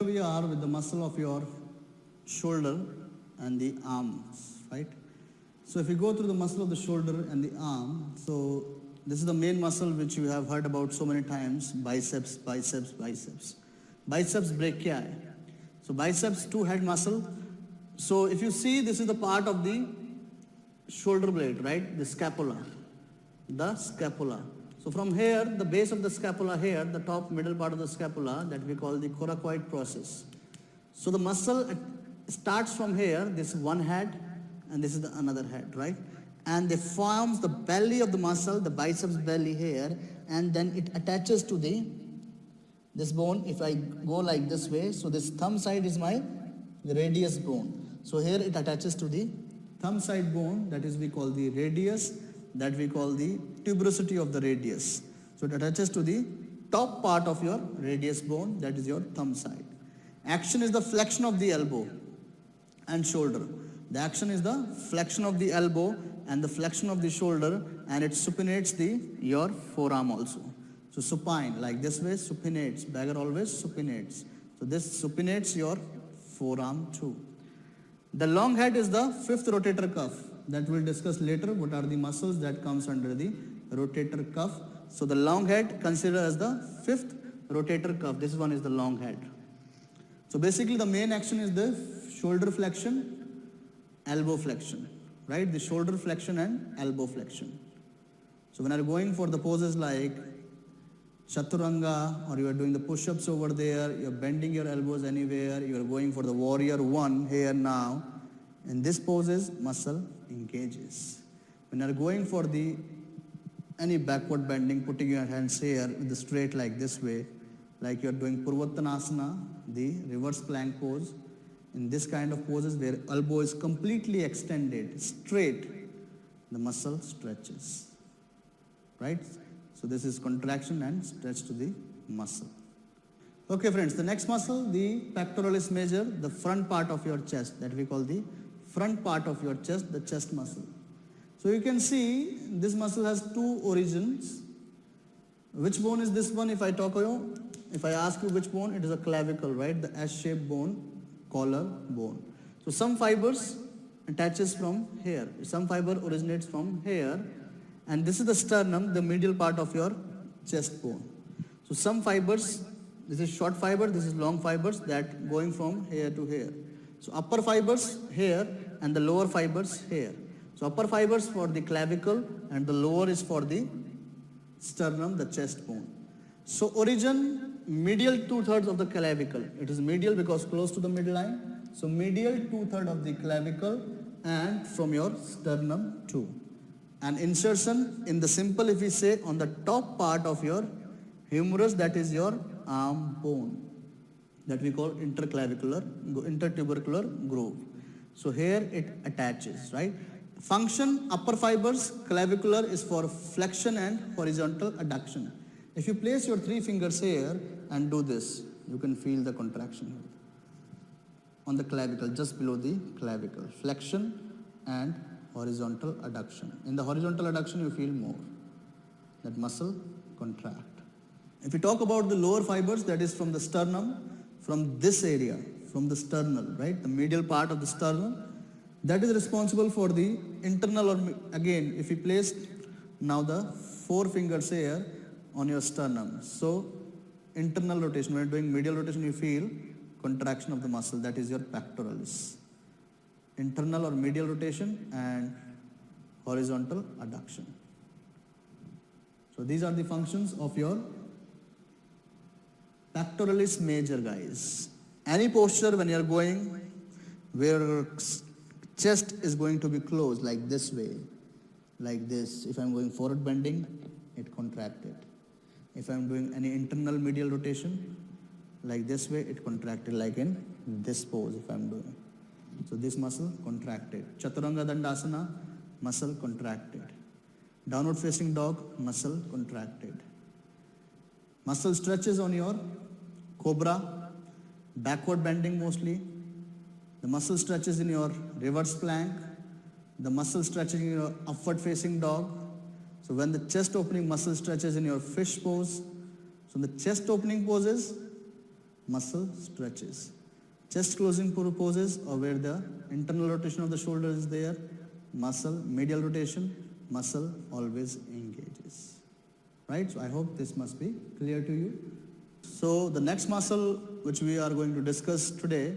We are with the muscle of your shoulder and the arms, right? So if you go through the muscle of the shoulder and the arm, so this is the main muscle which you have heard about so many times, biceps, biceps, biceps. Biceps brachii. So biceps, two head muscle. So if you see, this is the part of the shoulder blade, right? The scapula. The scapula. So from here, the base of the scapula here, the top middle part of the scapula, that we call the coracoid process. So the muscle starts from here, this one head, and this is the another head, right? And they forms the belly of the muscle, the biceps belly here, and then it attaches to this bone. If I go like this way, so this thumb side is my radius bone. So here it attaches to the thumb side bone, that is we call the radius, that we call the tuberosity of the radius. So it attaches to the top part of your radius bone, that is your thumb side. Action is the flexion of the elbow and shoulder. The action is the flexion of the elbow and the flexion of the shoulder, and it supinates your forearm also. So supine, like this way, supinates. Beggar always supinates. So this supinates your forearm too. The long head is the fifth rotator cuff. That we'll discuss later. What are the muscles that comes under the rotator cuff? So the long head considered as the fifth rotator cuff. This one is the long head. So basically the main action is the shoulder flexion, elbow flexion, right? The shoulder flexion and elbow flexion. So when you're going for the poses like chaturanga, or you are doing the push-ups over there, you're bending your elbows anywhere, you are going for the warrior one here now. In this poses, muscle engages. When you're going for the any backward bending, putting your hands here with the straight like this way, like you're doing Purvattanasana, the reverse plank pose. In this kind of poses where elbow is completely extended, straight, the muscle stretches, right? So this is contraction and stretch to the muscle. Okay friends, the next muscle, the pectoralis major, the front part of your chest, that we call the front part of your chest, the chest muscle. So you can see this muscle has two origins. Which bone is this one? If I ask you which bone, it is a clavicle, right? The S-shaped bone, collar bone. So some fibers attaches from here. Some fiber originates from here. And this is the sternum, the medial part of your chest bone. So some fibers, this is short fiber, this is long fibers that going from here to here. So upper fibers here and the lower fibers here. So upper fibers for the clavicle and the lower is for the sternum, the chest bone. So origin, medial 2/3 of the clavicle. It is medial because close to the midline. So medial 2/3 of the clavicle and from your sternum too. And insertion in the simple, if we say, on the top part of your humerus, that is your arm bone, that we call intertubercular groove. So here it attaches, right? Function, upper fibers, clavicular is for flexion and horizontal adduction. If you place your 3 fingers here and do this, you can feel the contraction here on the clavicle, just below the clavicle. Flexion and horizontal adduction. In the horizontal adduction, you feel more. That muscle contract. If we talk about the lower fibers, that is from the sternum, from this area, from the sternal, right? The medial part of the sternum, that is responsible for the internal, or again, if you place now the 4 fingers here on your sternum. So internal rotation, when you're doing medial rotation, you feel contraction of the muscle, that is your pectoralis. Internal or medial rotation and horizontal adduction. So these are the functions of your pectoralis major, guys. Any posture when you are going where chest is going to be closed, like this way, like this. If I'm going forward bending, it contracted. If I'm doing any internal medial rotation, like this way, it contracted, like in this pose if I'm doing. So this muscle contracted. Chaturanga Dandasana, muscle contracted. Downward facing dog, muscle contracted. Muscle stretches on your cobra, backward bending mostly. The muscle stretches in your reverse plank. The muscle stretches in your upward facing dog. So when the chest opening muscle stretches in your fish pose. So the chest opening poses, muscle stretches. Chest closing poses, or where the internal rotation of the shoulder is there, muscle, medial rotation, muscle always engages. Right? So I hope this must be clear to you. So the next muscle which we are going to discuss today,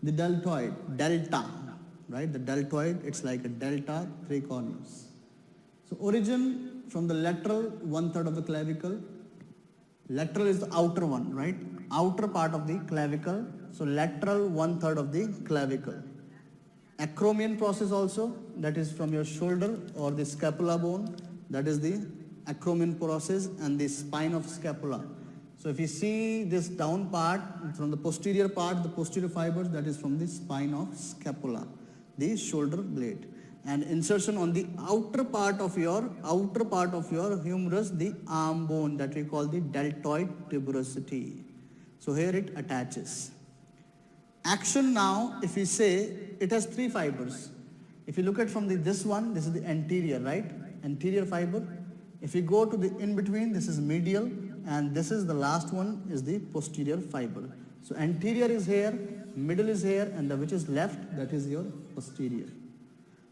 the deltoid, delta, right? The deltoid, it's like a delta, 3 corners. So origin from the lateral 1/3 of the clavicle. Lateral is the outer one, right? Outer part of the clavicle. So lateral 1/3 of the clavicle. Acromion process also, that is from your shoulder or the scapula bone, that is the acromion process, and the spine of scapula. So if you see this down part, from the posterior part, the posterior fibers, that is from the spine of scapula, the shoulder blade. And insertion on the outer part of your humerus, the arm bone, that we call the deltoid tuberosity. So here it attaches. Action now, if we say, it has 3 fibers. If you look at from this one, this is the anterior, right? Anterior fiber. If you go to the in between, this is medial, and this is the last one is the posterior fiber. So anterior is here, middle is here, and the which is left, that is your posterior.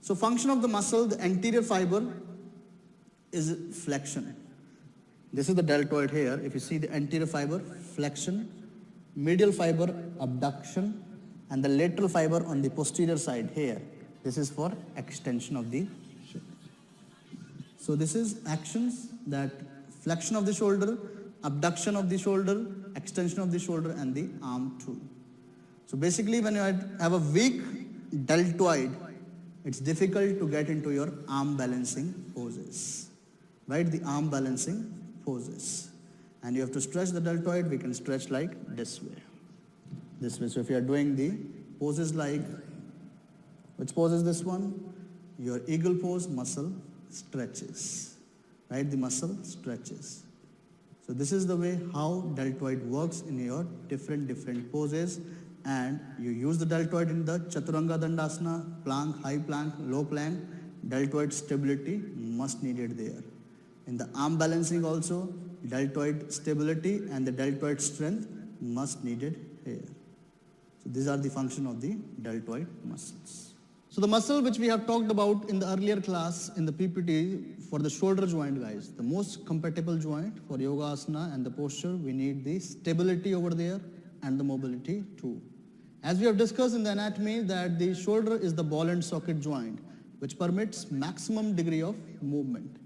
So function of the muscle, the anterior fiber is flexion. This is the deltoid here. If you see the anterior fiber, flexion, medial fiber, abduction, and the lateral fiber on the posterior side here. This is for extension of the shoulder. So this is actions, that flexion of the shoulder, abduction of the shoulder, extension of the shoulder, and the arm too. So basically when you have a weak deltoid, it's difficult to get into your arm balancing poses, right? The arm balancing poses. And you have to stretch the deltoid. We can stretch like this way. This way. So if you are doing the poses like, which pose is this one? Your eagle pose, muscle stretches, right? The muscle stretches. So this is the way how deltoid works in your different poses. And you use the deltoid in the Chaturanga Dandasana, plank, high plank, low plank. Deltoid stability must needed there. In the arm balancing also, deltoid stability and the deltoid strength must needed here. So these are the function of the deltoid muscles. So the muscle which we have talked about in the earlier class in the PPT for the shoulder joint, guys, the most compatible joint for yoga asana and the posture, we need the stability over there and the mobility too. As we have discussed in the anatomy, that the shoulder is the ball and socket joint which permits maximum degree of movement.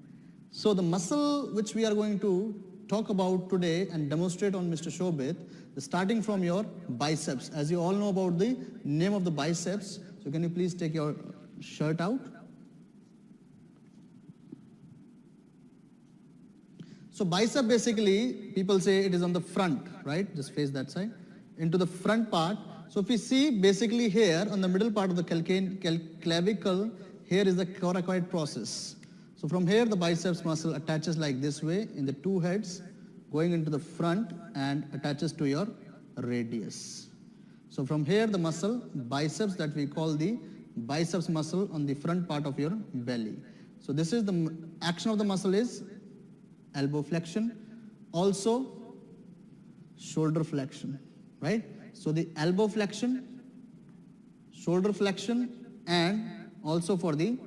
So the muscle which we are going to talk about today and demonstrate on Mr. Shobit, starting from your biceps. As you all know about the name of the biceps, so can you please take your shirt out? So bicep, basically, people say it is on the front, right? Just face that side. Into the front part. So if we see, basically here on the middle part of the clavicle, here is the coracoid process. So from here the biceps muscle attaches like this way in the 2 heads, going into the front and attaches to your radius. So from here the muscle, biceps, that we call the biceps muscle on the front part of your belly. So this is the action of the muscle is elbow flexion, also shoulder flexion, right? So the elbow flexion, shoulder flexion, and also for the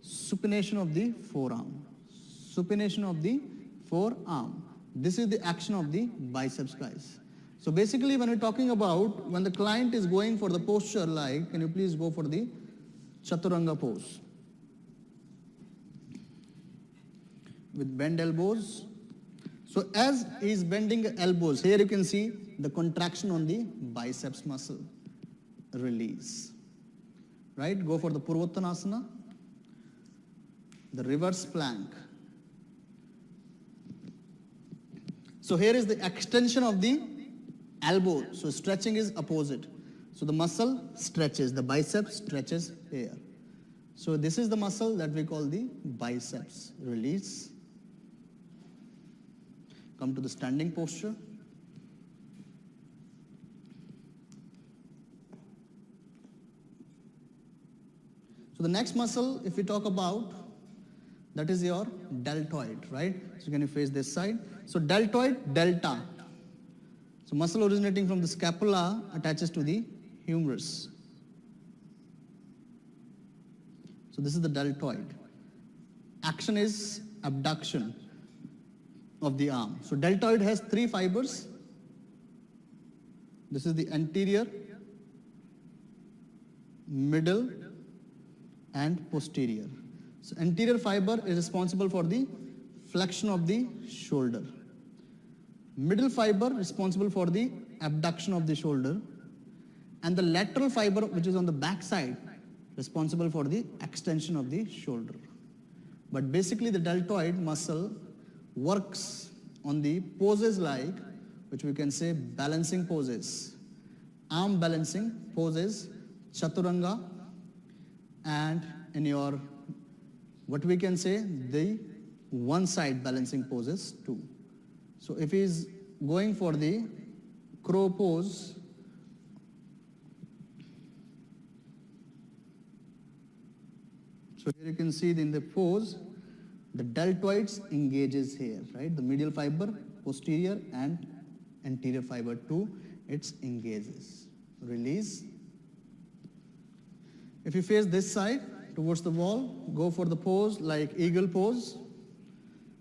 supination of the forearm. Supination of the forearm. This is the action of the biceps, guys. So basically when we're talking about when the client is going for the posture, like, can you please go for the Chaturanga pose? With bend elbows. So as he is bending the elbows, here you can see the contraction on the biceps muscle. Release. Right? Go for the Purvottanasana. The reverse plank. So here is the extension of the elbow. So stretching is opposite. So the muscle stretches, the biceps stretches here. So this is the muscle that we call the biceps. Release. Come to the standing posture. So the next muscle, if we talk about, that is your deltoid, right? So can you face this side? So deltoid, delta. So muscle originating from the scapula attaches to the humerus. So this is the deltoid. Action is abduction of the arm. So deltoid has 3 fibers. This is the anterior, middle, and posterior. So anterior fiber is responsible for the flexion of the shoulder. Middle fiber responsible for the abduction of the shoulder, and the lateral fiber, which is on the back side, responsible for the extension of the shoulder. But basically the deltoid muscle works on the poses like, which we can say balancing poses, arm balancing poses, chaturanga, and in your, what we can say, the one side balancing poses too. So if he is going for the crow pose, so here you can see in the pose, the deltoids engages here, right? The medial fiber, posterior and anterior fiber too, it engages. Release. If you face this side towards the wall, go for the pose like eagle pose.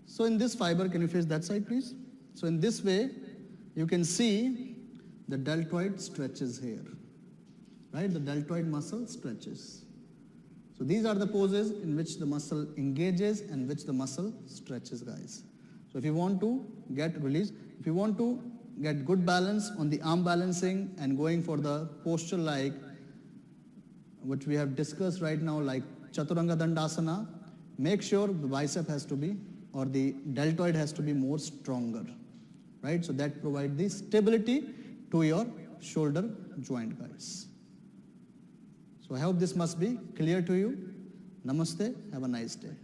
So in this fiber, can you face that side please? So in this way, you can see the deltoid stretches here, right? The deltoid muscle stretches. So these are the poses in which the muscle engages and which the muscle stretches, guys. So if you want to get release, if you want to get good balance on the arm balancing and going for the posture like which we have discussed right now, like Chaturanga Dandasana, make sure the bicep has to be, or the deltoid has to be more stronger, right? So that provides the stability to your shoulder joint, guys. So I hope this must be clear to you. Namaste, have a nice day.